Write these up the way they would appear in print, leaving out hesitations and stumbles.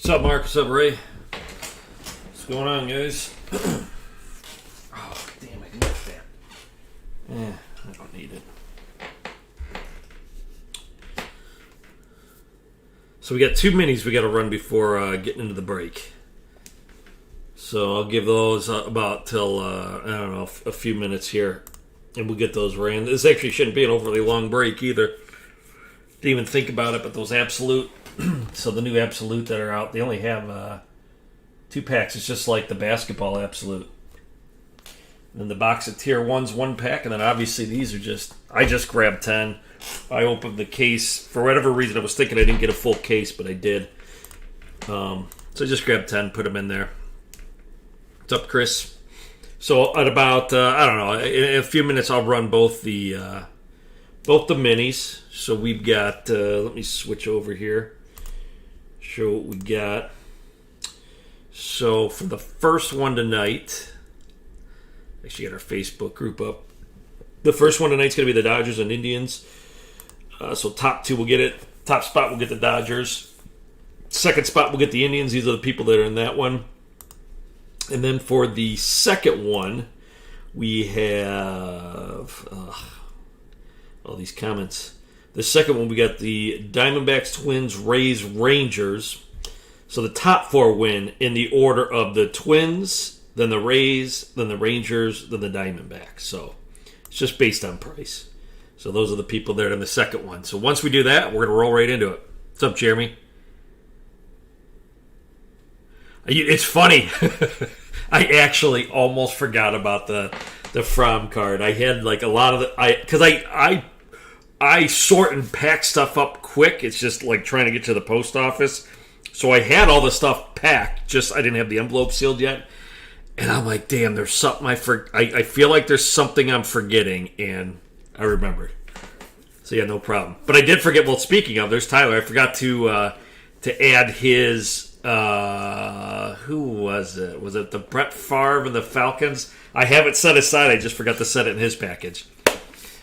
What's up, Mark? What's up, Ray? What's going on, guys? Oh, damn, I missed that. I don't need it. So we got 2 minis we got to run before getting into the break. So I'll give those about till, I don't know, a few minutes here. And we'll get those ran. This actually shouldn't be an overly long break either. Didn't even think about it, but those Absolute... So the new Absolute that are out, they only have 2 packs. It's just like the basketball Absolute. And then the box of Tier 1's 1 pack, and then obviously these are just... I just grabbed 10. I opened the case. For whatever reason, I was thinking I didn't get a full case, but I did. So I just grabbed 10, put them in there. What's up, Chris? So at about, I don't know, in a few minutes I'll run both the minis. So we've got, let me switch over here. Show what we got. So for the first one tonight, actually got our Facebook group up. The first one tonight's going to be the Dodgers and Indians. So top 2 will get it. Top spot will get the Dodgers. Second spot will get the Indians. These are the people that are in that one. And then for the second one, we have all these comments. The second one, we got the Diamondbacks, Twins, Rays, Rangers. So the top 4 win in the order of the Twins, then the Rays, then the Rangers, then the Diamondbacks. So it's just based on price. So those are the people there in the second one. So once we do that, we're going to roll right into it. What's up, Jeremy? It's funny. I actually almost forgot about the From card. I had like a lot of the... Because I sort and pack stuff up quick. It's just like trying to get to the post office. So I had all the stuff packed, just I didn't have the envelope sealed yet. And I'm like, damn, there's something I feel like there's something I'm forgetting, and I remembered. So yeah, no problem. But I did forget, well, speaking of, there's Tyler. I forgot to add his, who was it? Was it the Brett Favre and the Falcons? I have it set aside. I just forgot to set it in his package.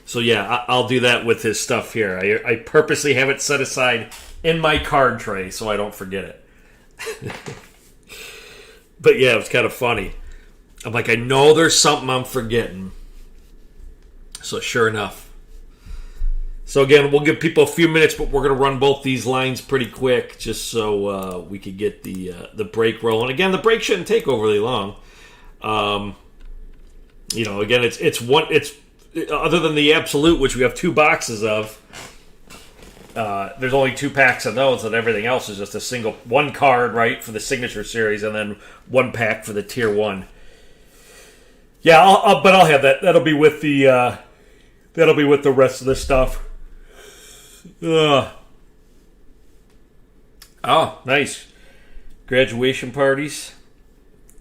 So yeah, I'll do that with his stuff here. I purposely have it set aside in my card tray so I don't forget it. But yeah, it was kind of funny. I'm like, I know there's something I'm forgetting. So sure enough. So again, we'll give people a few minutes, but we're going to run both these lines pretty quick just so we could get the break rolling. Again, the break shouldn't take overly long. Again, it's other than the Absolute, which we have 2 boxes of, there's only 2 packs of those, and everything else is just a single 1 card, right, for the Signature Series, and then 1 pack for the Tier 1. Yeah, I'll have that. That'll be with the rest of the stuff. Oh, nice. Graduation parties.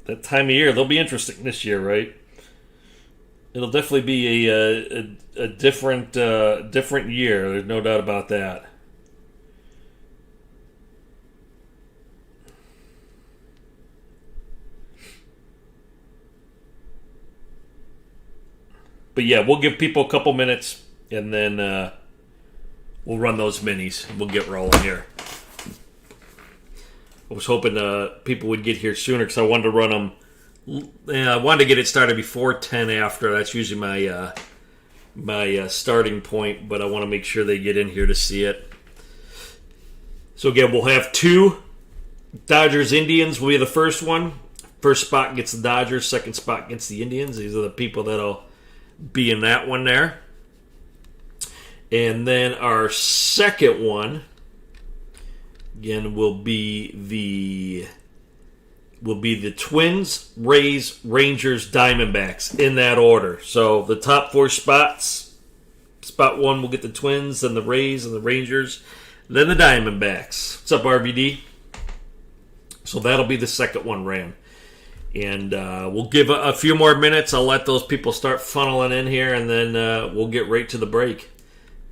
That time of year, they'll be interesting this year, right? It'll definitely be a different year. There's no doubt about that. But yeah, we'll give people a couple minutes, and then we'll run those minis. And we'll get rolling here. I was hoping people would get here sooner because I wanted to run them. I wanted to get it started before 10 after. That's usually my starting point, but I want to make sure they get in here to see it. So again, we'll have 2 Dodgers Indians will be the first one. First spot gets the Dodgers, second spot gets the Indians. These are the people that'll be in that one there. And then our second one again will be the Twins, Rays, Rangers, Diamondbacks in that order. So the top 4 spots, spot 1 will get the Twins, then the Rays and the Rangers, then the Diamondbacks. What's up, RVD? So that'll be the second one ran. And we'll give a few more minutes. I'll let those people start funneling in here, and then we'll get right to the break.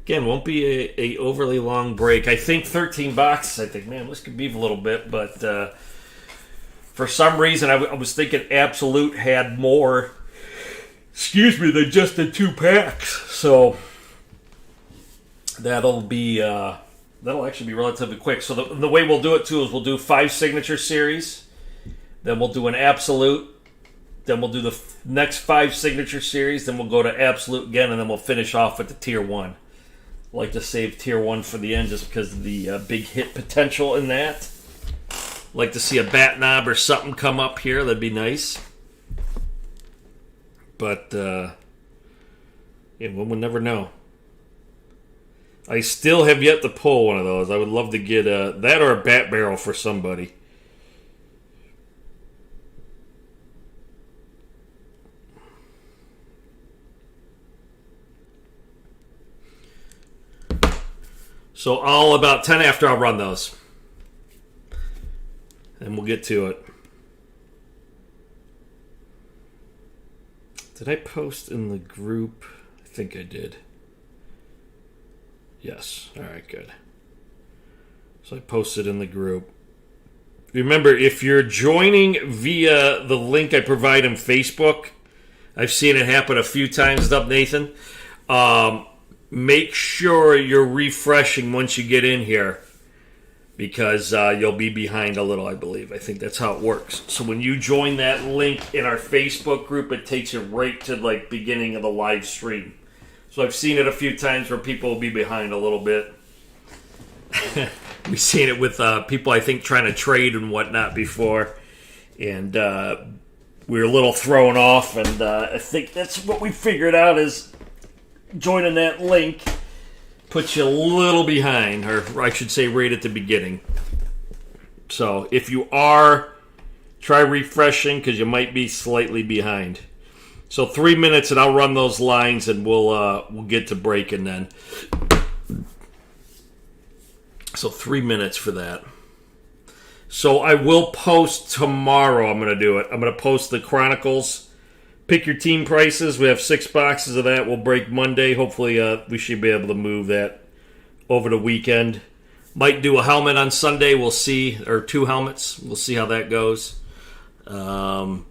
Again, won't be a overly long break. I think 13 boxes. I think, man, this could be a little bit, but for some reason, I was thinking Absolute had more, than just the 2 packs. So that'll be That'll actually be relatively quick. So the way we'll do it, too, is we'll do 5 signature series. Then we'll do an absolute. Then we'll do the next 5 signature series. Then we'll go to absolute again, and then we'll finish off with the tier 1. I like to save tier 1 for the end just because of the big hit potential in that. Like to see a bat knob or something come up here. That'd be nice. But, one would never know. I still have yet to pull one of those. I would love to get that or a bat barrel for somebody. So all about 10 after I'll run those. And we'll get to it. Did I post in the group? I think I did. Yes. All right, good. So I posted in the group. Remember, if you're joining via the link I provide on Facebook, I've seen it happen a few times, Nathan. Make sure you're refreshing once you get in here because you'll be behind a little, I believe. I think that's how it works. So when you join that link in our Facebook group, it takes you right to like beginning of the live stream. So I've seen it a few times where people will be behind a little bit. We've seen it with people, I think, trying to trade and whatnot before. And we were a little thrown off. And I think that's what we figured out is joining that link puts you a little behind. Or I should say right at the beginning. So if you are, try refreshing because you might be slightly behind. So 3 minutes and I'll run those lines and we'll get to breaking then. So 3 minutes for that. So I will post tomorrow. I'm going to do it. I'm going to post the Chronicles. Pick your team prices. We have 6 boxes of that. We'll break Monday. Hopefully we should be able to move that over the weekend. Might do a helmet on Sunday. We'll see. Or 2 helmets. We'll see how that goes. Because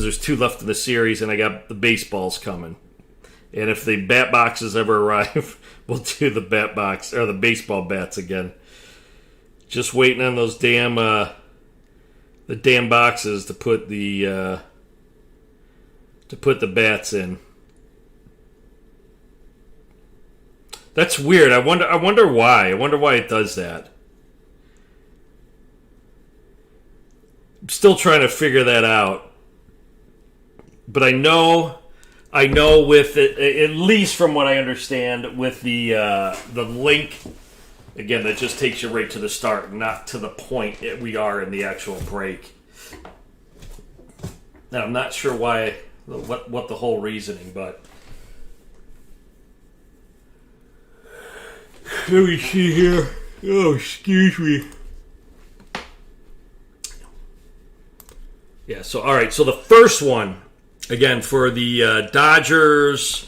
there's 2 left in the series, and I got the baseballs coming. And if the bat boxes ever arrive, we'll do the bat box or the baseball bats again. Just waiting on those damn boxes to put the bats in. That's weird. I wonder why. I wonder why it does that. I'm still trying to figure that out. But I know with it, at least from what I understand, with the link, again, that just takes you right to the start, not to the point we are in the actual break. Now, I'm not sure why, what the whole reasoning, but let me see here. Oh, excuse me. Yeah. So, all right. So the first one. Again, for the Dodgers,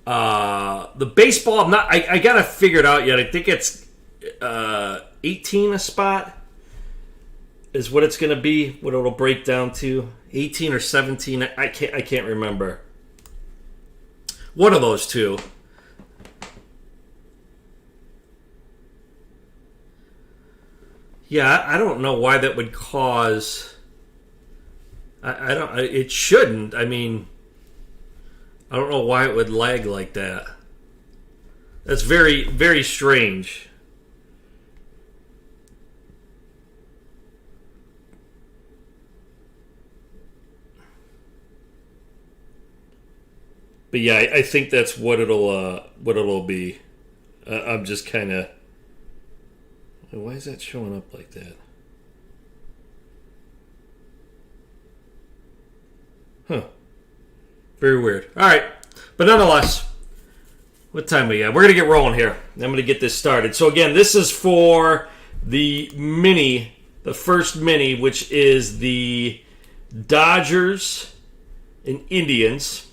the baseball, I got to figure it out yet. I think it's 18 a spot is what it's going to be, what it'll break down to. 18 or 17, I can't remember. One of those two. Yeah, I don't know why that would cause... I don't. It shouldn't. I mean, I don't know why it would lag like that. That's very, very strange. But yeah, I think that's what it'll be. I'm just kind of. Why is that showing up like that? Huh. Very weird. All right. But nonetheless, what time we got? We're going to get rolling here. I'm going to get this started. So again, this is for the mini, the first mini, which is the Dodgers and Indians.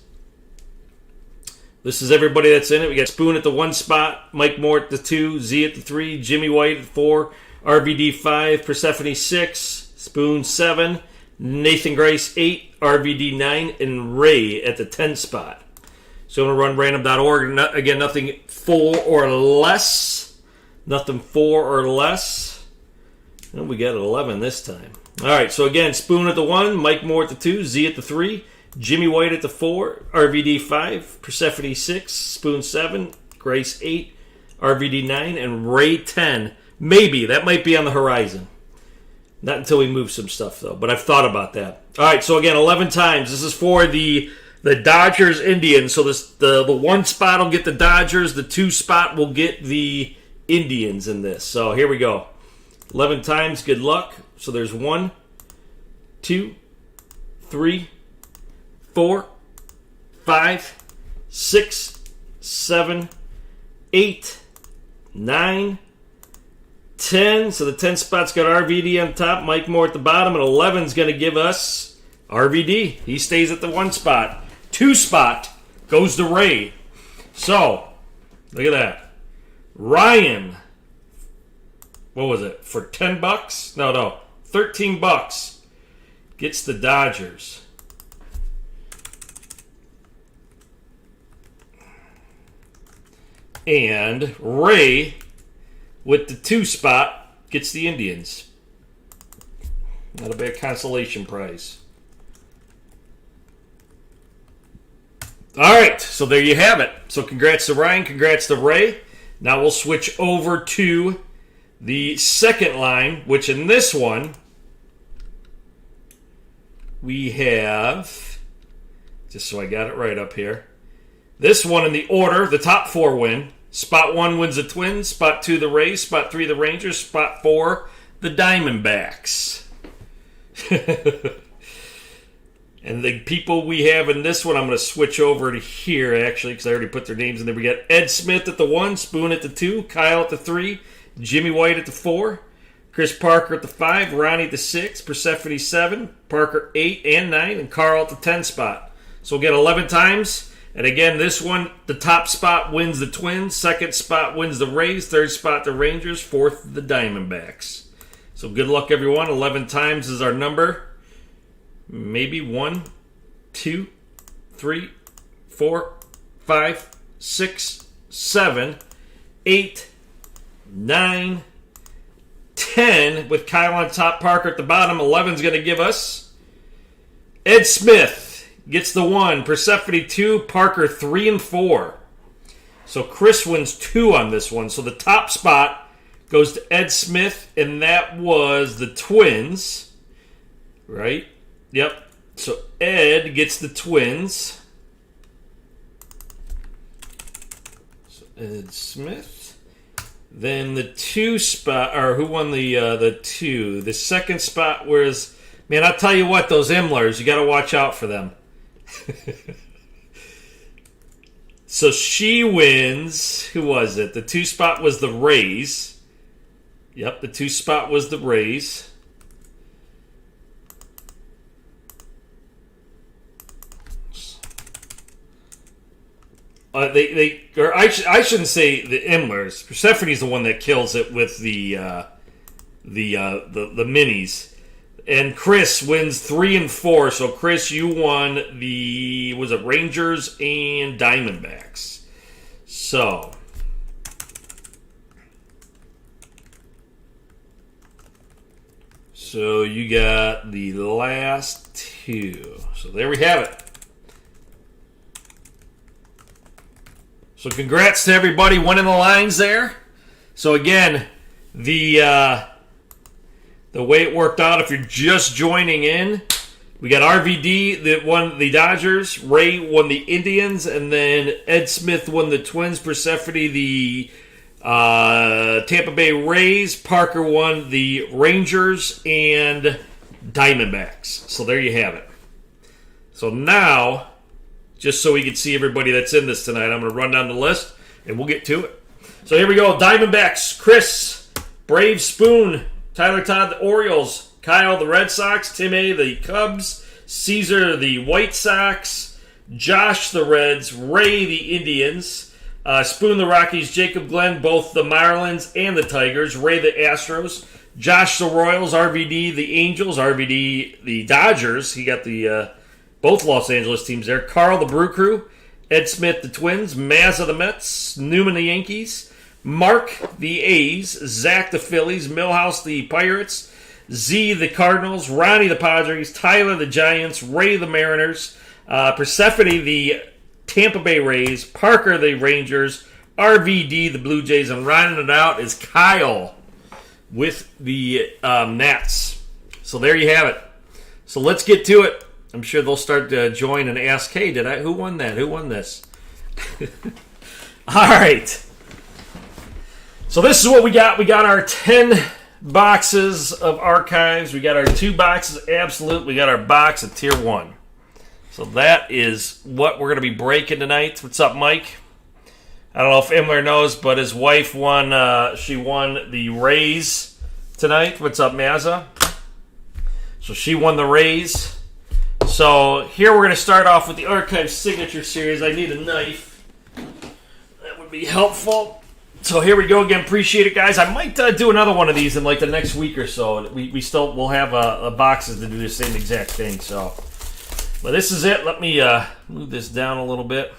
This is everybody that's in it. We got Spoon at the 1 spot, Mike Moore at the 2, Z at the 3, Jimmy White at 4, RVD 5, Persephone 6, Spoon 7, Nathan Grace 8, RVD 9, and Ray at the 10 spot. So I'm going to run random.org. Again, nothing full or less Nothing 4 or less. And we got 11 this time. All right, so again, Spoon at the 1, Mike Moore at the 2, Z at the 3, Jimmy White at the 4, RVD 5, Persephone 6, Spoon 7, Grace 8, RVD 9, and Ray 10. Maybe. That might be on the horizon. Not until we move some stuff, though. But I've thought about that. All right, so again, 11 times. This is for the Dodgers Indians. So the 1 spot will get the Dodgers. The 2 spot will get the Indians in this. So here we go. 11 times. Good luck. So there's 1, 2, 3, 4, 5, 6, 7, 8, 9, 10. So the 10 spot's got RVD on top, Mike Moore at the bottom, and 11's going to give us RVD. He stays at the 1 spot. 2 spot goes to Ray. So, look at that. Ryan, what was it, for $10? No, $13 gets the Dodgers. And Ray, with the 2 spot, gets the Indians. That'll be a consolation prize. All right, so there you have it. So congrats to Ryan, congrats to Ray. Now we'll switch over to the second line, which in this one, we have, just so I got it right up here, this one in the order, the top 4 win. Spot 1 wins the Twins, spot 2 the Rays, spot 3 the Rangers, spot 4 the Diamondbacks. And the people we have in this one, I'm going to switch over to here, actually, because I already put their names in there. We got Ed Smith at the 1, Spoon at the 2, Kyle at the 3, Jimmy White at the 4, Chris Parker at the 5, Ronnie at the 6, Persephone 7, Parker 8 and 9, and Carl at the 10 spot. So we'll get 11 times. And again, this one, the top spot wins the Twins, second spot wins the Rays, third spot the Rangers, fourth the Diamondbacks. So good luck, everyone. 11 times is our number. Maybe 1, 2, 3, 4, 5, 6, 7, 8, 9, 10. With Kyle on top, Parker at the bottom. 11's going to give us Ed Smith. Gets the 1. Persephone 2. Parker 3 and 4. So Chris wins 2 on this one. So the top spot goes to Ed Smith, and that was the Twins. Right? Yep. So Ed gets the Twins. So Ed Smith. Then the 2 spot, or who won the 2? The second spot was, man, I'll tell you what, those Imlers, you got to watch out for them. So she wins. Who was it? The 2 spot was the Rays. Yep, the 2 spot was the Rays. I shouldn't say the Imlers. Persephone's the one that kills it with the minis. And Chris wins 3 and 4. So Chris, you won the Rangers and Diamondbacks. So you got the last 2. So there we have it. So congrats to everybody winning the lines there. So again, the way it worked out, if you're just joining in, we got RVD that won the Dodgers, Ray won the Indians, and then Ed Smith won the Twins, Persephone the Tampa Bay Rays, Parker won the Rangers and Diamondbacks. So there you have it. So now, just so we can see everybody that's in this tonight, I'm going to run down the list, and we'll get to it. So here we go. Diamondbacks, Chris, Braves, Spoon, Tyler Todd, the Orioles, Kyle, the Red Sox, Tim A, the Cubs, Caesar, the White Sox, Josh, the Reds, Ray, the Indians, Spoon, the Rockies, Jacob Glenn, both the Marlins and the Tigers, Ray, the Astros, Josh, the Royals, RVD, the Angels, RVD, the Dodgers. He got the both Los Angeles teams there. Carl, the Brew Crew, Ed Smith, the Twins, Mazza, the Mets, Newman, the Yankees, Mark, the A's. Zach, the Phillies. Millhouse, the Pirates. Z, the Cardinals. Ronnie, the Padres. Tyler, the Giants. Ray, the Mariners. Persephone, the Tampa Bay Rays. Parker, the Rangers. RVD, the Blue Jays. And rounding it out is Kyle with the Nats. So there you have it. So let's get to it. I'm sure they'll start to join and ask, hey, who won that? Who won this? All right. So this is what we got. We got our 10 boxes of archives. We got our 2 boxes of Absolute. We got our box of Tier 1. So that is what we're going to be breaking tonight. What's up, Mike? I don't know if Imler knows, but his wife won. She won the Rays tonight. What's up, Mazza? So she won the Rays. So here we're going to start off with the Archive Signature Series. I need a knife. That would be helpful. So here we go again. Appreciate it, guys. I might do another one of these in like the next week or so. We'll have boxes to do the same exact thing. So, but this is it. Let me move this down a little bit.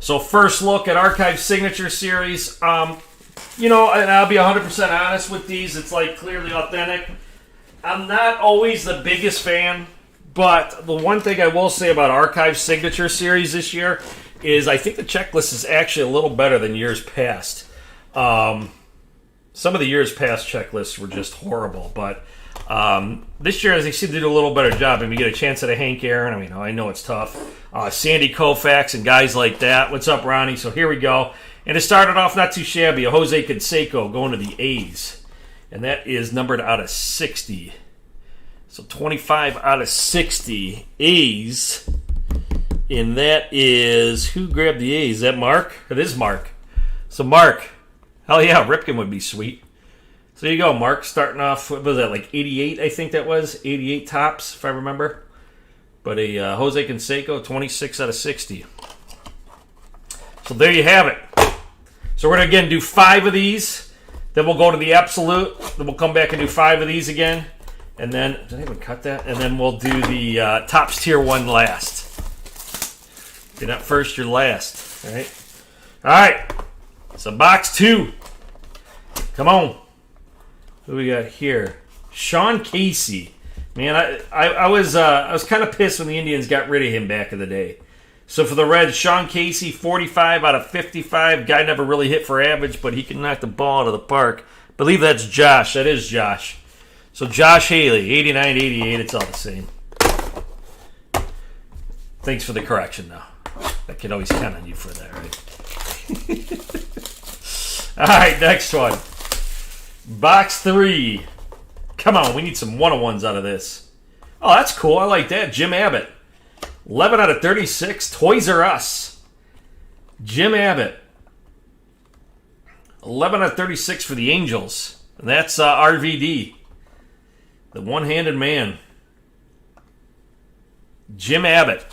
So first look at Archive Signature Series. And I'll be 100% honest with these. It's like clearly authentic. I'm not always the biggest fan, but the one thing I will say about Archive Signature Series this year is I think the checklist is actually a little better than years past. Some of the years past checklists were just horrible, but this year they seem to do a little better job. And we get a chance at a Hank Aaron. I know it's tough. Sandy Koufax and guys like that. What's up, Ronnie? So here we go. And it started off not too shabby. A Jose Canseco going to the A's. And that is numbered out of 60. So 25 out of 60 A's. And that is... Who grabbed the A's? Is that Mark? It is Mark. So Mark. Hell yeah, Ripken would be sweet. So there you go, Mark. Starting off, what was that, like 88, I think that was? 88 tops, if I remember. But a Jose Canseco, 26 out of 60. So there you have it. So we're going to, again, do 5 of these. Then we'll go to the Absolute. Then we'll come back and do 5 of these again. And then, did I even cut that? And then we'll do the Topps Tier 1 last. If you're not first, you're last. All right. So box 2. Come on. Who we got here? Sean Casey. Man, I was kind of pissed when the Indians got rid of him back in the day. So for the Reds, Sean Casey, 45 out of 55. Guy never really hit for average, but he can knock the ball out of the park. I believe that's Josh. That is Josh. So Josh Haley, 89, 88. It's all the same. Thanks for the correction, though. I can always count on you for that, right? All right, next one. Box 3. Come on, we need some 101s out of this. Oh, that's cool. I like that. Jim Abbott. 11 out of 36. Toys R Us. Jim Abbott. 11 out of 36 for the Angels. And that's RVD. The one-handed man. Jim Abbott.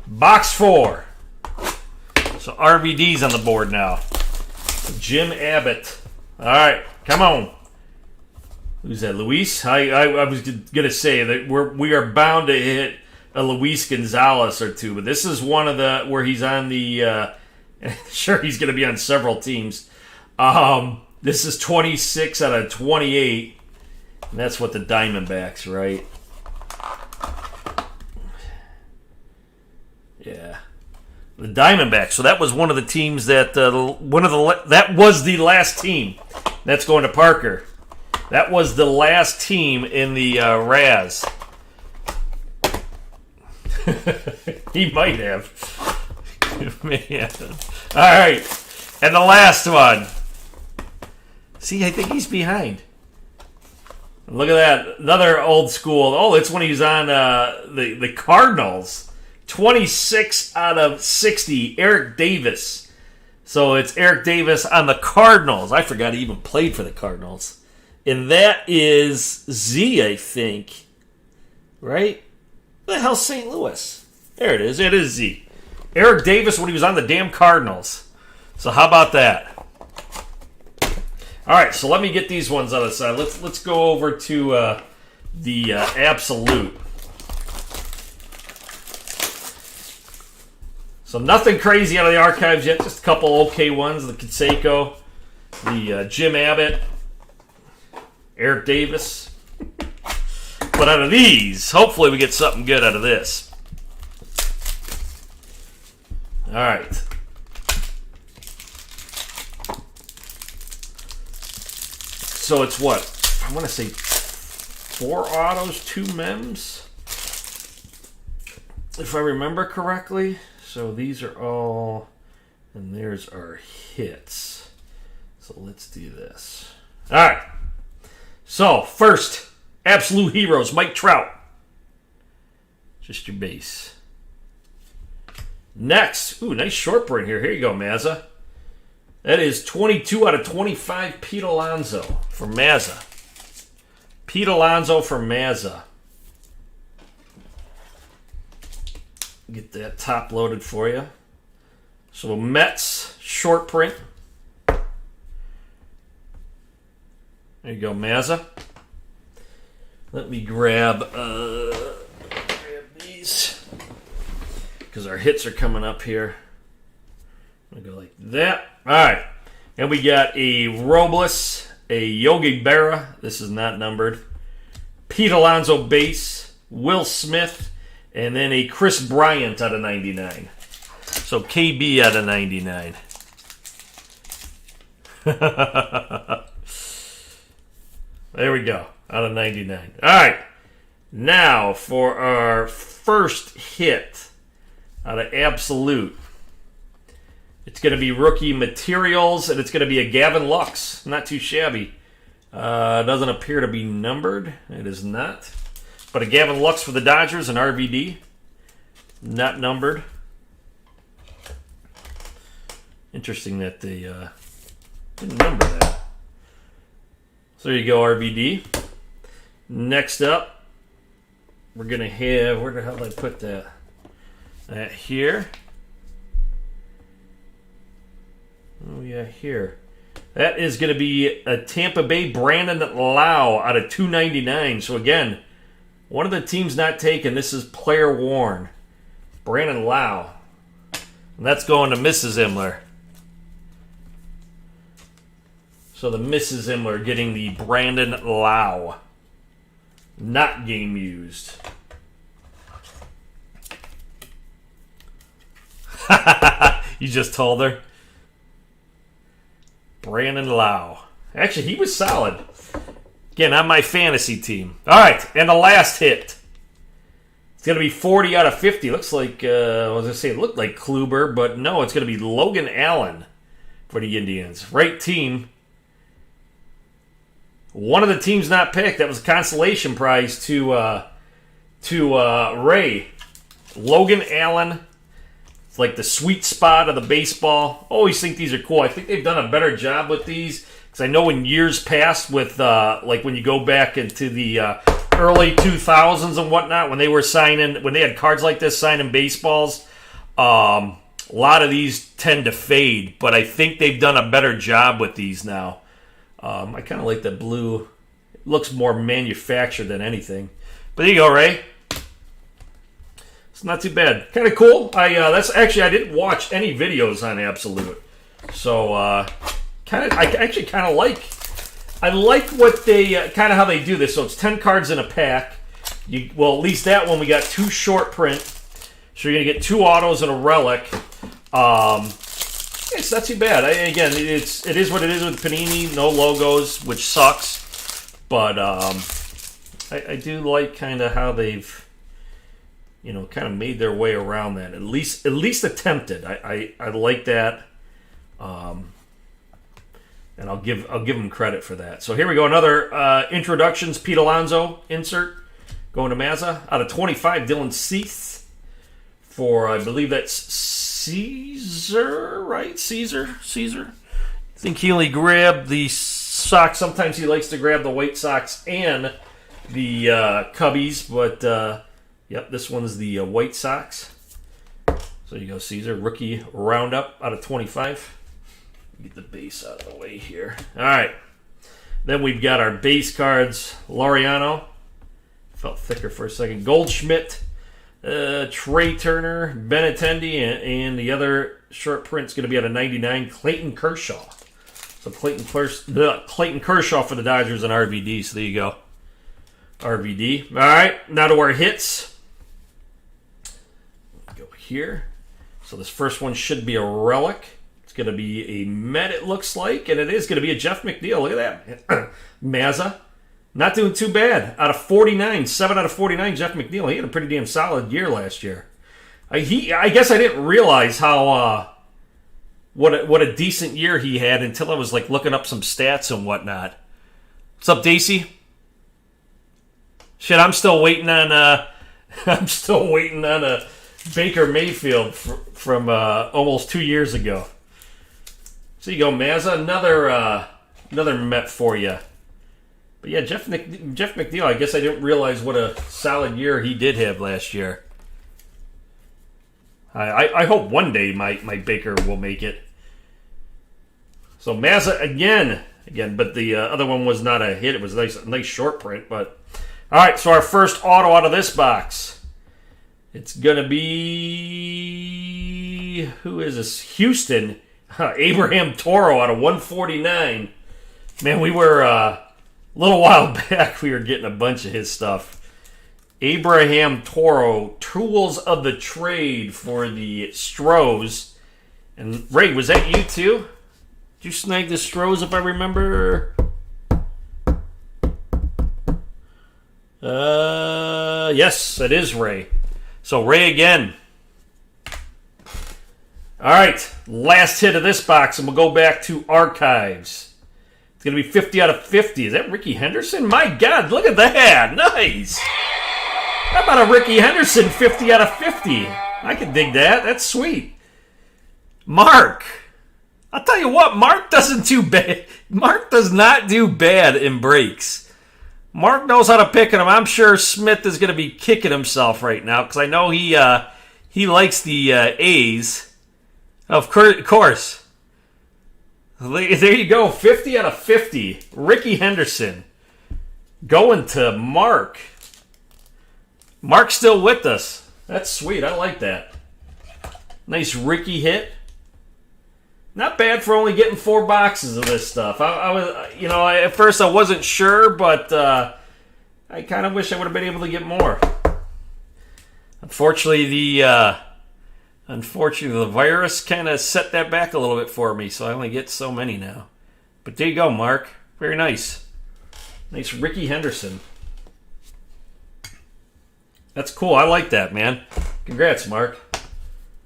Box 4. So RVD's on the board now. Jim Abbott. All right, come on. Who's that, Luis? I was going to say that we are bound to hit a Luis Gonzalez or two, but this is one of the where he's on the. Sure, he's going to be on several teams. This is 26 out of 28, and that's what the Diamondbacks, right? Yeah, the Diamondbacks. So that was one of the teams that that was the last team. That's going to Parker. That was the last team in the Raz. He might have. Man. All right. And the last one. See, I think he's behind. Look at that. Another old school. Oh, it's when he was on the Cardinals. 26 out of 60. Eric Davis. So it's Eric Davis on the Cardinals. I forgot he even played for the Cardinals. And that is Z, I think. Right? What the hell's St. Louis? There it is. It is Z. Eric Davis when he was on the damn Cardinals. So how about that? All right, so let me get these ones on the side. Let's go over to the Absolute. So nothing crazy out of the archives yet. Just a couple okay ones. The Canseco, the Jim Abbott, Eric Davis. But out of these, hopefully we get something good out of this. All right. So it's what? I want to say 4 autos, 2 mems, if I remember correctly. So these are all, and there's our hits. So let's do this. All right. So first, Absolute Heroes, Mike Trout. Just your base. Next, ooh, nice short print here. Here you go, Mazza. That is 22 out of 25 Pete Alonso for Mazza. Pete Alonso for Mazza. Get that top loaded for you. So Mets short print. There you go, Mazza. Let me grab these because our hits are coming up here. I'm gonna go like that. All right, and we got a Robles, a Yogi Berra. This is not numbered. Pete Alonso base, Will Smith, and then a Chris Bryant out of 99. So KB out of 99. There we go, out of 99. All right, now for our first hit out of Absolute. It's going to be rookie materials, and it's going to be a Gavin Lux. Not too shabby. Doesn't appear to be numbered. It is not. But a Gavin Lux for the Dodgers, an RVD. Not numbered. Interesting that they didn't number that. So there you go, RVD. Next up, we're going to have, where the hell did I put that? That here. Oh, yeah, here. That is going to be a Tampa Bay Brandon Lau out of 299. So, again, one of the teams not taken. This is player worn. Brandon Lau. And that's going to Mrs. Imler. So, the Mrs. Imler getting the Brandon Lau. Not game used. You just told her. Brandon Lau. Actually, he was solid. Again, on my fantasy team. All right, and the last hit. It's going to be 40 out of 50. Looks like, I was going to say it looked like Kluber, but no, it's going to be Logan Allen for the Indians. Right team. One of the teams not picked. That was a consolation prize to Ray. Logan Allen. It's like the sweet spot of the baseball. Always think these are cool. I think they've done a better job with these. Because I know in years past with, like when you go back into the early 2000s and whatnot, when they were signing, when they had cards like this signing baseballs, a lot of these tend to fade. But I think they've done a better job with these now. I kind of like the blue. It looks more manufactured than anything. But there you go, Ray. It's not too bad. Kind of cool. I didn't watch any videos on Absolute, so I actually kind of like. I like what they kind of how they do this. So it's 10 cards in a pack. At least that one we got 2 short print. So you're gonna get 2 autos and a relic. It's not too bad. It is what it is with Panini. No logos, which sucks. But I do like kind of how they've. Kind of made their way around that. At least attempted. I like that, and I'll give them credit for that. So here we go. Another introductions. Pete Alonso insert going to Mazza out of 25. Dylan Cease for I believe that's Caesar, right? Caesar. I think he only grabbed the Sox. Sometimes he likes to grab the White Sox and the Cubbies, but. Yep, this one's the White Sox. So you go, Caesar. Rookie roundup out of 25. Get the base out of the way here. All right. Then we've got our base cards. Laureano. Felt thicker for a second. Goldschmidt. Trey Turner, Benintendi, and the other short print's going to be out of 99, Clayton Kershaw. So Clayton Kershaw for the Dodgers and RVD. So there you go. RVD. All right, now to our hits. Go here. So this first one should be a relic. It's going to be a Met, it looks like, and it is going to be a Jeff McNeil. Look at that. Mazza. Not doing too bad. Out of 49, 7 out of 49, Jeff McNeil. He had a pretty damn solid year last year. I guess I didn't realize how what a decent year he had until I was like looking up some stats and whatnot. What's up, Daisy? Shit, I'm still waiting on Baker Mayfield from almost 2 years ago. So you go, Mazza. Another Met for you. But yeah, Jeff McNeil, I guess I didn't realize what a solid year he did have last year. I hope one day my Baker will make it. So Mazza again, but the other one was not a hit. It was a nice short print. But all right, so our first auto out of this box. It's going to be... Who is this? Houston. Abraham Toro out of 149. Man, we were... a little while back, we were getting a bunch of his stuff. Abraham Toro, tools of the trade for the Stros. And Ray, was that you too? Did you snag the Stros if I remember? Yes, it is Ray. So Ray again. All right, last hit of this box, and we'll go back to Archives. It's going to be 50 out of 50. Is that Ricky Henderson? My God, look at that. Nice. How about a Ricky Henderson 50 out of 50? I can dig that. That's sweet. Mark. I'll tell you what, Mark doesn't do bad. Mark does not do bad in breaks. Mark knows how to pick them. I'm sure Smith is going to be kicking himself right now because I know he likes the A's. Of course. There you go, 50 out of 50. Ricky Henderson. Going to Mark. Mark's still with us. That's sweet. I like that. Nice Ricky hit. Not bad for only getting 4 boxes of this stuff. I was, at first I wasn't sure, but I kind of wish I would have been able to get more. Unfortunately, the virus kind of set that back a little bit for me, so I only get so many now. But there you go, Mark. Very nice. Nice Ricky Henderson. That's cool. I like that, man. Congrats, Mark.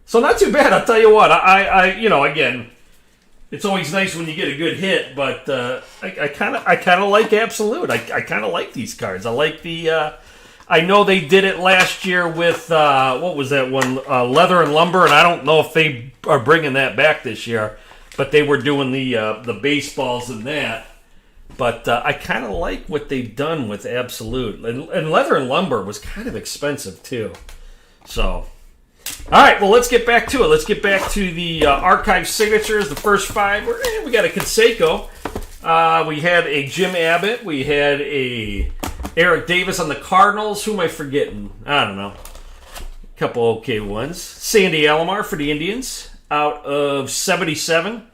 So not too bad. I'll tell you what. Again, it's always nice when you get a good hit, but I kind of like Absolute. I kind of like these cards. I like the. I know they did it last year with, what was that one? Leather and Lumber, and I don't know if they are bringing that back this year, but they were doing the baseballs and that. But I kind of like what they've done with Absolute. And Leather and Lumber was kind of expensive, too. So, all right, well, let's get back to it. Let's get back to the archive signatures, the first 5. We got a Canseco. We had a Jim Abbott. We had a Eric Davis on the Cardinals. Who am I forgetting? I don't know. A couple okay ones. Sandy Alomar for the Indians out of 77.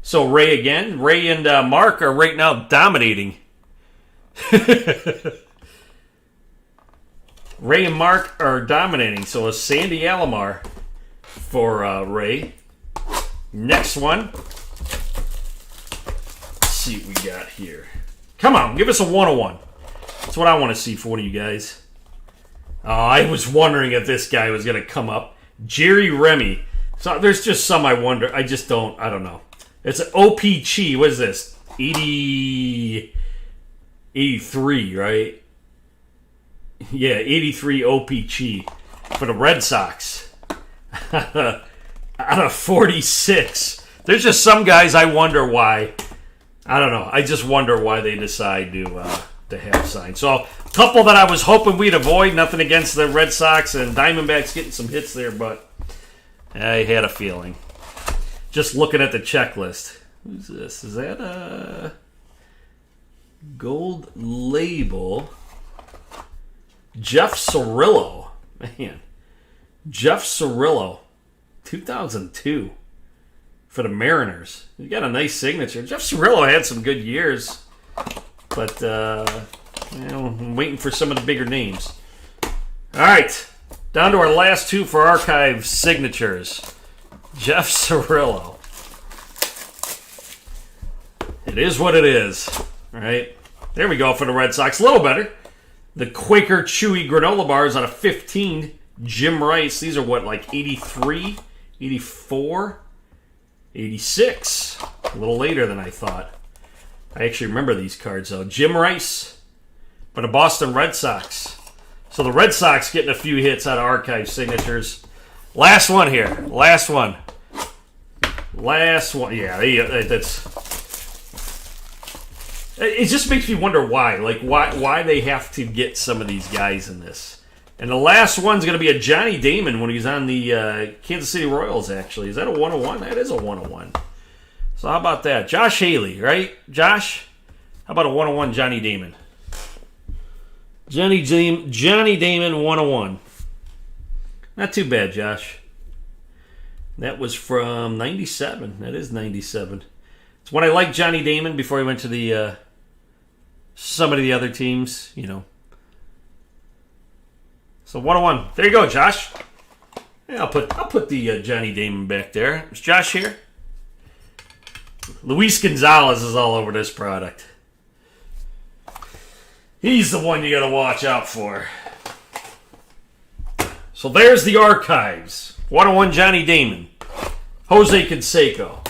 So Ray again. Ray and Mark are right now dominating. Ray and Mark are dominating. So a Sandy Alomar for Ray. Next one. Let's see what we got here. Come on, give us a 101. That's what I want to see for you guys. I was wondering if this guy was going to come up. Jerry Remy. So there's just some I wonder. I don't know. It's an OPG. What is this? 83, right? Yeah, 83 OPG for the Red Sox. Out of 46. There's just some guys I wonder why. I don't know. I just wonder why they decide to have signed. So a couple that I was hoping we'd avoid. Nothing against the Red Sox and Diamondbacks getting some hits there, but I had a feeling. Just looking at the checklist. Who's this? Is that a gold label? Jeff Cirillo. Man. Jeff Cirillo, 2002, for the Mariners. He got a nice signature. Jeff Cirillo had some good years, but I'm waiting for some of the bigger names. All right, down to our last two for archive signatures. Jeff Cirillo. It is what it is. All right, there we go for the Red Sox. A little better. The Quaker Chewy granola bars out of 15. Jim Rice. These are what, like 83, 84, 86. A little later than I thought. I actually remember these cards, though. Jim Rice for the Boston Red Sox. So the Red Sox getting a few hits out of archive signatures. Last one here. Last one. Yeah, that's... It just makes me wonder why. Like, why they have to get some of these guys in this. And the last one's going to be a Johnny Damon when he's on the Kansas City Royals, actually. Is that a 101? That is a 101. So how about that? Josh Haley, right? Josh? How about a 101 Johnny Damon? Johnny Damon 101. Not too bad, Josh. That was from 97. That is 97. It's when I liked Johnny Damon before he went to the some of the other teams, you know. So 101. There you go, Josh. Yeah, I'll put the Johnny Damon back there. Is Josh here? Luis Gonzalez is all over this product. He's the one you got to watch out for. So there's the archives. 101 Johnny Damon. Jose Canseco.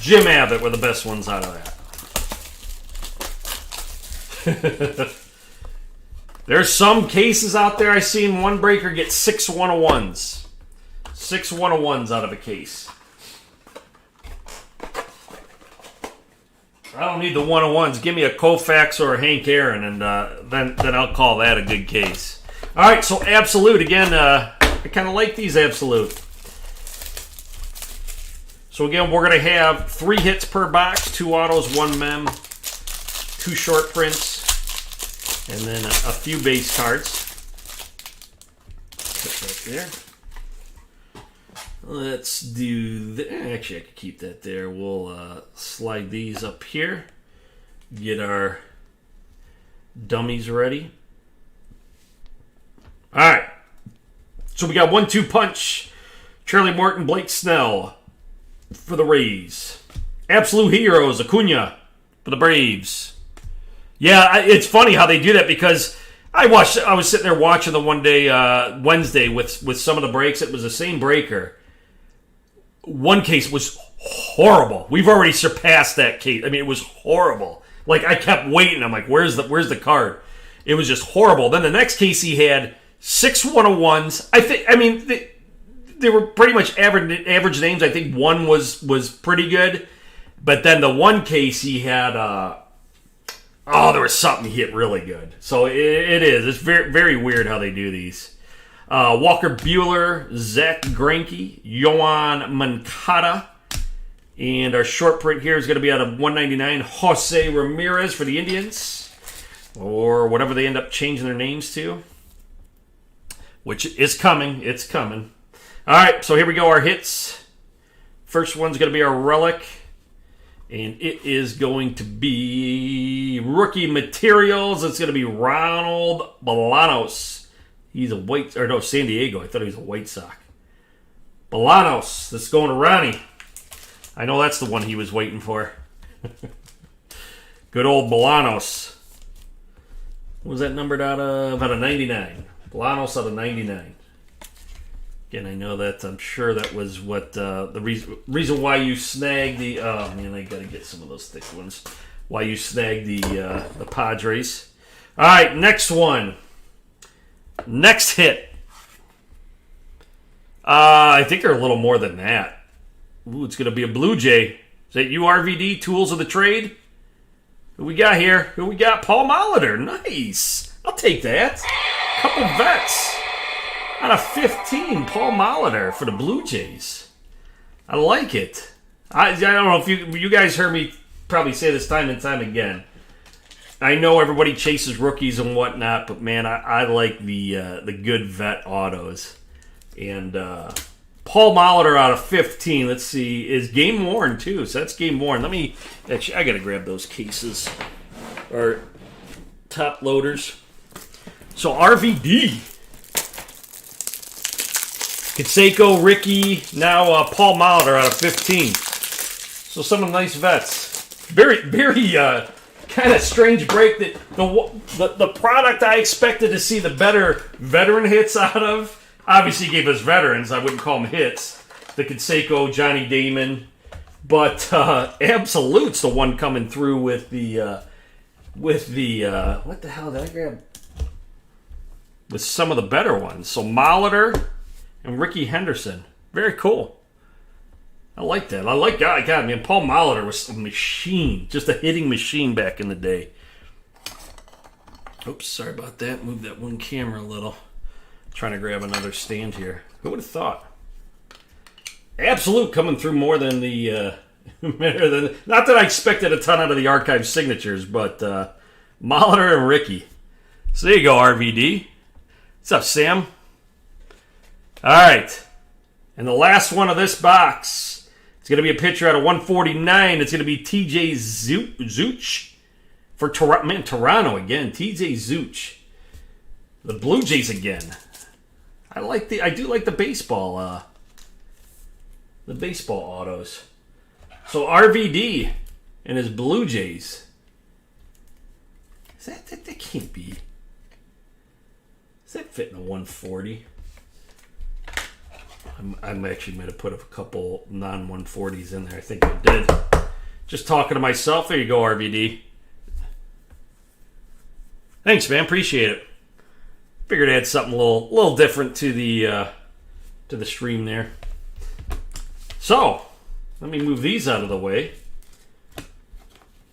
Jim Abbott were the best ones out of that. There's some cases out there. I seen one breaker get 6 101s. 6 101s out of a case. I don't need the 101s. Give me a Koufax or a Hank Aaron, and then I'll call that a good case. All right, so Absolute. Again, I kind of like these Absolute. So again, we're going to have 3 hits per box, 2 autos, 1 mem, 2 short prints, and then a few base cards. Put that there. Let's do that. Actually, I could keep that there. We'll slide these up here. Get our dummies ready. All right. So we got 1-2 punch. Charlie Morton, Blake Snell for the Rays. Absolute Heroes, Acuna for the Braves. Yeah, it's funny how they do that because I was sitting there watching the one day, Wednesday, with some of the breaks. It was the same breaker. One case was horrible. We've already surpassed that case. I mean, it was horrible. Like, I kept waiting. I'm like, where's the card? It was just horrible. Then the next case he had 6 101s. They were pretty much average names. I think one was pretty good. But then the one case he had, there was something he hit really good. So it is. It's very, very weird how they do these. Walker Buehler, Zach Greinke, Yoan Moncada. And our short print here is going to be out of 199, Jose Ramirez for the Indians. Or whatever they end up changing their names to. Which is coming. It's coming. All right, so here we go, our hits. First one's going to be our relic. And it is going to be rookie materials. It's going to be Ronald Bolanos. He's a San Diego. I thought he was a White Sox. Bolanos. This is going to Ronnie. I know that's the one he was waiting for. Good old Bolanos. What was that numbered out of? Out of 99. Bolanos out of 99. Again, I know that. I'm sure that was what the reason why you snagged the... Oh, man, I got to get some of those thick ones. Why you snagged the Padres. All right, next one. Next hit. I think they're a little more than that. Ooh, it's going to be a Blue Jay. Is that URVD, Tools of the Trade? Who we got here? Who we got? Paul Molitor. Nice. I'll take that. Couple vets. Out of 15, Paul Molitor for the Blue Jays. I like it. I don't know if you guys heard me probably say this time and time again. I know everybody chases rookies and whatnot, but man, I like the good vet autos. And Paul Molitor out of 15. Let's see, is game worn too. So that's game worn. Let me actually, I gotta grab those cases or top loaders. So RVD, Canseco, Ricky, now Paul Molitor out of 15. So some of the nice vets. Very kind of strange break that the product I expected to see the better veteran hits out of. Obviously, he gave us veterans. I wouldn't call them hits. The Canseco, Johnny Damon, but Absolute's the one coming through with the what the hell did I grab? With some of the better ones. So Molitor and Ricky Henderson. Very cool. I like that. I like God, man. Paul Molitor was a machine, just a hitting machine back in the day. Oops, sorry about that. Move that one camera a little. Trying to grab another stand here. Who would have thought? Absolute coming through more than the not that I expected a ton out of the archive signatures, but Molitor and Ricky. So there you go, RVD. What's up, Sam? All right. And the last one of this box, it's going to be a picture out of 149. It's going to be TJ Zeuch for Toronto again. TJ Zeuch. The Blue Jays again. I do like the baseball autos. So RVD and his Blue Jays. That can't be. Does that fit in a 140? I'm actually might have put a couple non-140s in there. I think I did. Just talking to myself. There you go, RVD. Thanks, man. Appreciate it. Figured I'd add something a little different to the stream there. So, let me move these out of the way.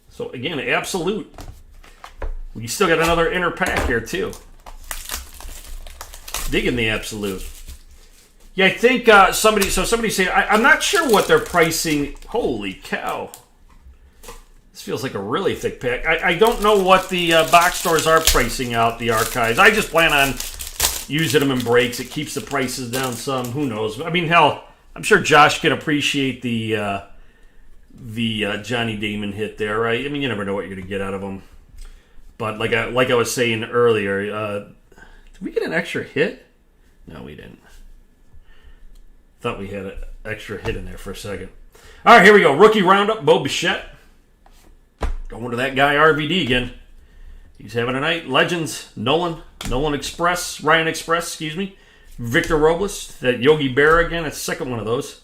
So again, Absolute. We still got another inner pack here too. Digging the Absolute. Yeah, I think somebody saying I'm not sure what they're pricing. Holy cow! This feels like a really thick pack. I don't know what the box stores are pricing out the archives. I just plan on using them in breaks. It keeps the prices down some. Who knows? I mean, hell, I'm sure Josh can appreciate the Johnny Damon hit there, right? I mean, you never know what you're going to get out of them. But like I was saying earlier, did we get an extra hit? No, we didn't. Thought we had an extra hit in there for a second. All right, here we go. Rookie roundup, Bo Bichette. Going to that guy RVD again. He's having a night. Legends, Nolan Express, Ryan Express, excuse me. Victor Robles, that Yogi Berra again. That's the second one of those.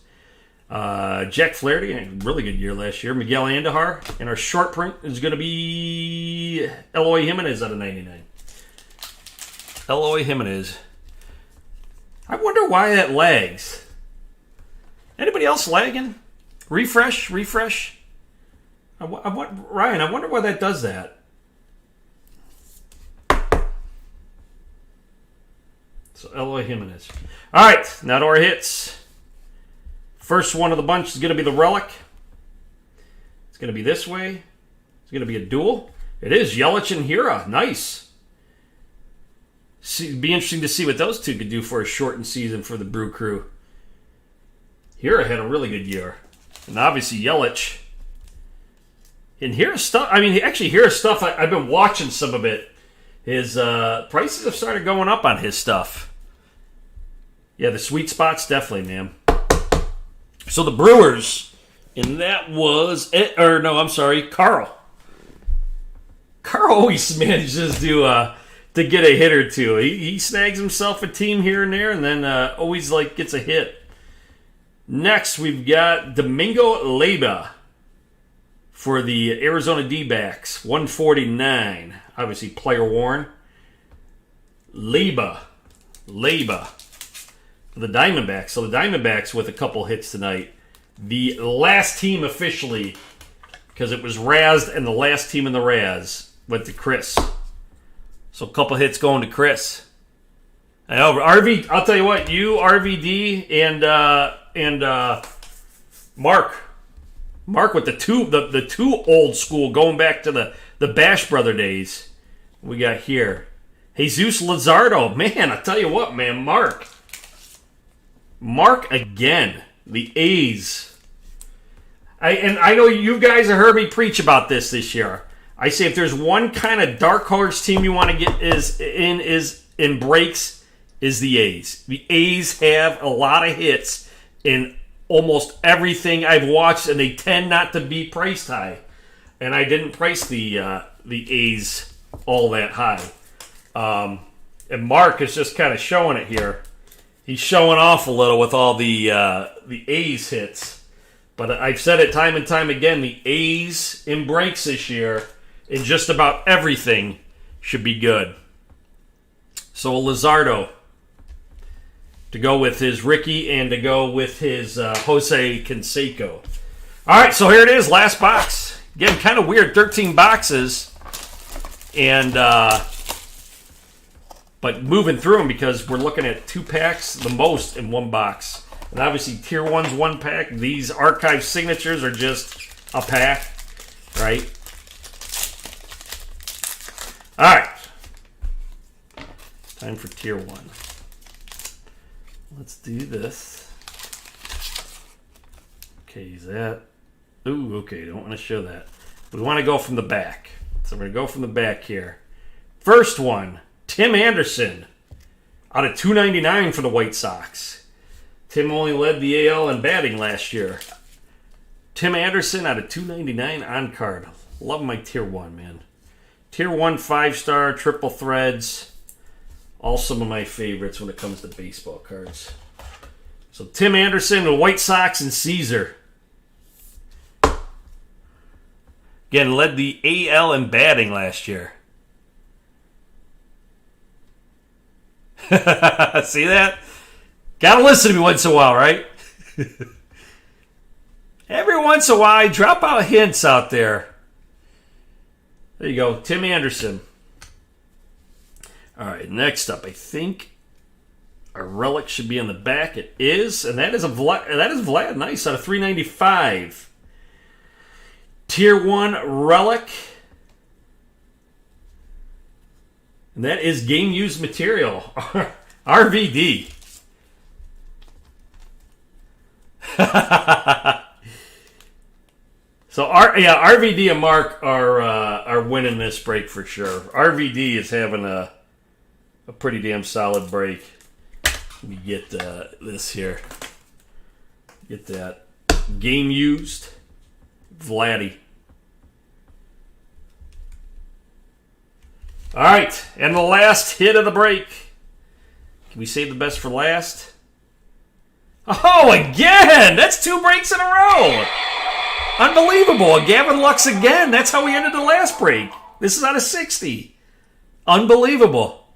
Jack Flaherty, a really good year last year. Miguel Andujar. And our short print is going to be Eloy Jimenez out of 99. Eloy Jimenez. I wonder why that lags. Anybody else lagging? Refresh. Ryan, I wonder why that does that. So Eloy Jimenez. All right, now to our hits. First one of the bunch is going to be the Relic. It's going to be this way. It's going to be a duel. It is Yelich and Hira. Nice. Be interesting to see what those two could do for a shortened season for the Brew Crew. Hira had a really good year. And obviously Yelich. And Hira's stuff, Hira's stuff, I've been watching some of it. His prices have started going up on his stuff. Yeah, the sweet spots, definitely, man. So the Brewers, and that was, Carl. Carl always manages to get a hit or two. He snags himself a team here and there, and then always gets a hit. Next, we've got Domingo Leyba for the Arizona D-backs, 149. Obviously, player worn. Leyba for the Diamondbacks. So the Diamondbacks with a couple hits tonight. The last team officially, because it was Raz and the last team in the Raz, went to Chris. So a couple hits going to Chris. I'll tell you what, you, RVD, and Mark with the two old school, going back to the Bash Brother days. We got here Jesus Luzardo. Man, I tell you what, man, Mark. Mark again. The A's. I know you guys have heard me preach about this year. I say if there's one kind of dark horse team you want to get is in breaks, is the A's. The A's have a lot of hits in almost everything I've watched, and they tend not to be priced high. And I didn't price the A's all that high. And Mark is just kind of showing it here. He's showing off a little with all the A's hits. But I've said it time and time again, the A's in breaks this year in just about everything should be good. So Luzardo to go with his Ricky and to go with his Jose Canseco. All right, so here it is, last box. Again, kind of weird, 13 boxes. And but moving through them because we're looking at 2 packs the most in one box. And obviously Tier 1's 1 pack. These archive signatures are just a pack, right? All right. Time for Tier 1. Let's do this. Okay, is that... Ooh, okay, don't want to show that. We want to go from the back. So we're going to go from the back here. First one, Tim Anderson. Out of $2.99 for the White Sox. Tim only led the AL in batting last year. Tim Anderson out of $2.99 on card. Love my Tier 1, man. Tier 1 5-star, triple threads. All some of my favorites when it comes to baseball cards. So Tim Anderson, the White Sox, and Caesar. Again, led the AL in batting last year. See that? Gotta listen to me once in a while, right? Every once in a while, I drop out hints out there. There you go, Tim Anderson. All right, next up, I think our relic should be on the back. It is, and that is Vlad. Nice, out of $3.95. Tier 1 relic. And that is game used material. RVD. So RVD and Mark are winning this break for sure. RVD is having a pretty damn solid break. Let me get this here. Get that game used Vladdy. All right, and the last hit of the break. Can we save the best for last? Oh, again! That's 2 breaks in a row! Unbelievable. Gavin Lux again. That's how we ended the last break. This is out of 60. Unbelievable.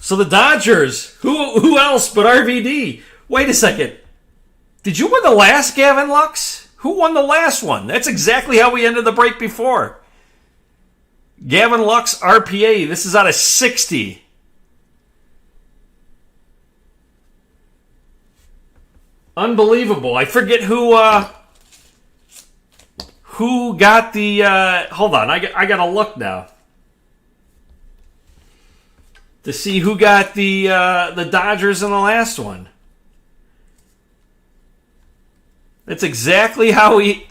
So the Dodgers. Who else but RVD? Wait a second. Did you win the last, Gavin Lux? Who won the last one? That's exactly how we ended the break before. Gavin Lux, RPA. This is out of 60. Unbelievable. I forget who got the... hold on. I got to look now. To see who got the Dodgers in the last one. That's exactly how we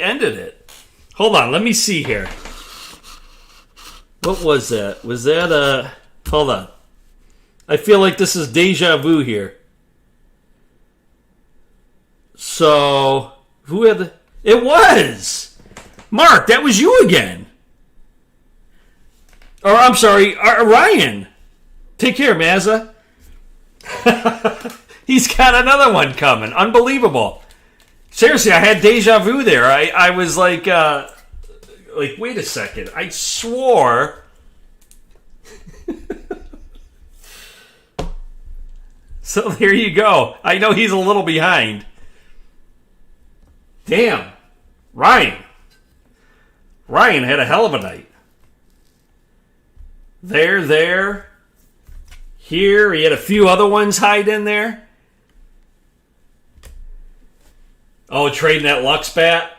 ended it. Hold on. Let me see here. What was that? Was that hold on. I feel like this is deja vu here. So, who had the... It was! Mark, that was you again. Or, I'm sorry, Ryan. Take care, Mazza. He's got another one coming. Unbelievable. Seriously, I had deja vu there. I was like, wait a second. I swore... So, there you go. I know he's a little behind. Damn. Ryan had a hell of a night. There. Here. He had a few other ones hide in there. Oh, trading that Lux bat.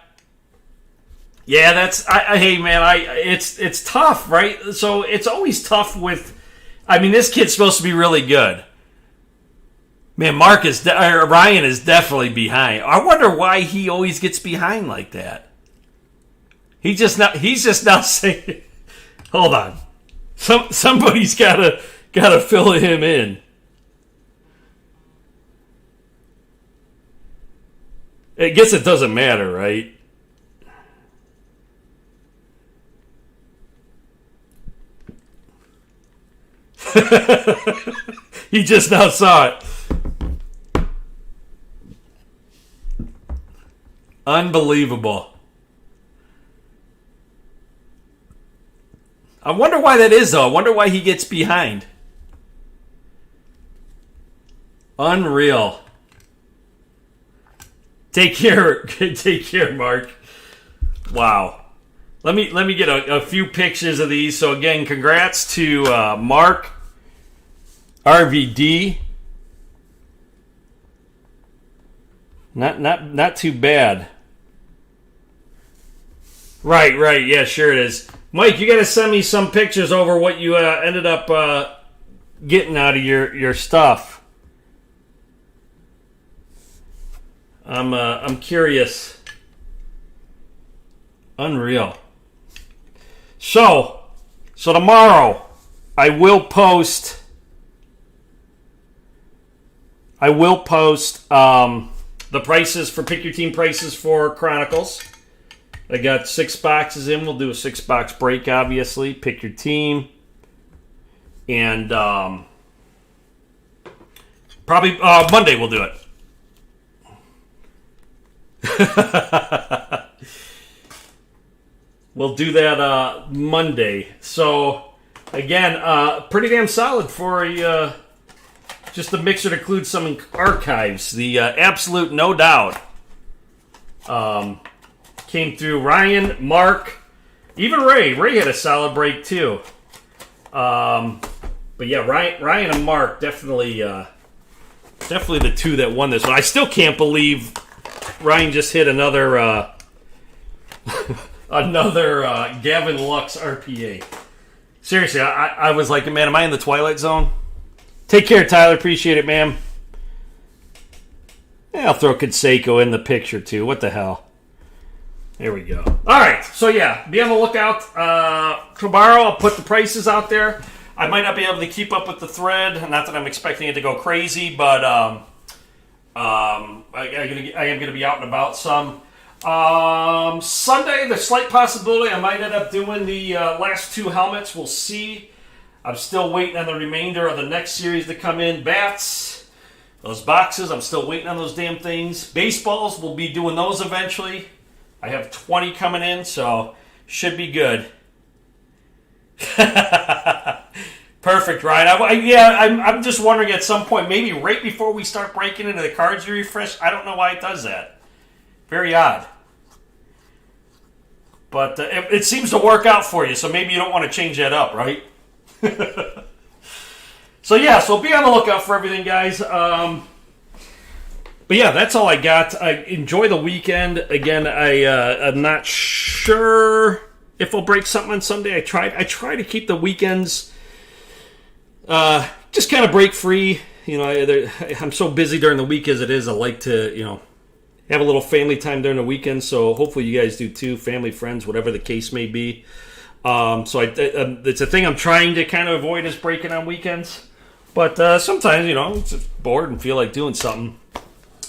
Yeah, that's... hey, man, it's tough, right? So it's always tough with... I mean, this kid's supposed to be really good. Man, Ryan is definitely behind. I wonder why he always gets behind like that. He's just not saying. Hold on, somebody's gotta fill him in. I guess it doesn't matter, right? He just now saw it. Unbelievable. I wonder why that is, though. I wonder why he gets behind. Unreal. Take care, Mark. Wow. Let me get a few pictures of these. So again, congrats to Mark RVD. Not too bad. Right. Yeah, sure it is. Mike, you got to send me some pictures over what you ended up getting out of your stuff. I'm curious. Unreal. So tomorrow I will post the prices for Pick Your Team prices for Chronicles. I got 6 boxes in. We'll do a 6-box break, obviously. Pick your team. And probably Monday we'll do it. We'll do that Monday. So, again, pretty damn solid for just the mixer to include some archives. The Absolute No Doubt came through. Ryan, Mark, even Ray. Ray had a solid break, too. But yeah, Ryan and Mark definitely the two that won this one. I still can't believe Ryan just hit another Gavin Lux RPA. Seriously, I was like, man, am I in the Twilight Zone? Take care, Tyler. Appreciate it, man. Yeah, I'll throw Conseco in the picture, too. What the hell? There we go. All right. So, yeah, be on the lookout. Tomorrow, I'll put the prices out there. I might not be able to keep up with the thread. Not that I'm expecting it to go crazy, but I am going to be out and about some. Sunday, there's slight possibility I might end up doing the last 2 helmets. We'll see. I'm still waiting on the remainder of the next series to come in. Bats, those boxes, I'm still waiting on those damn things. Baseballs, we'll be doing those eventually. I have 20 coming in, so should be good. Perfect, Ryan. I'm just wondering at some point, maybe right before we start breaking into the cards you refresh. I don't know why it does that. Very odd. But it seems to work out for you, so maybe you don't want to change that up, right? So be on the lookout for everything, guys. But yeah, that's all I got. Enjoy the weekend. Again, I'm not sure if I'll break something on Sunday. I try to keep the weekends just kind of break free. You know, I'm so busy during the week as it is. I like to, have a little family time during the weekend. So hopefully you guys do too. Family, friends, whatever the case may be. It's a thing I'm trying to kind of avoid is breaking on weekends. But sometimes, I'm just bored and feel like doing something.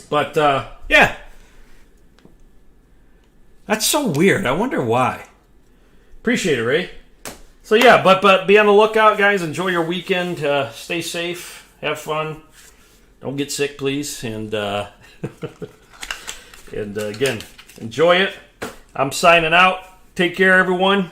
But, yeah. That's so weird. I wonder why. Appreciate it, Ray. So, yeah, but be on the lookout, guys. Enjoy your weekend. Stay safe. Have fun. Don't get sick, please. And, and again, enjoy it. I'm signing out. Take care, everyone.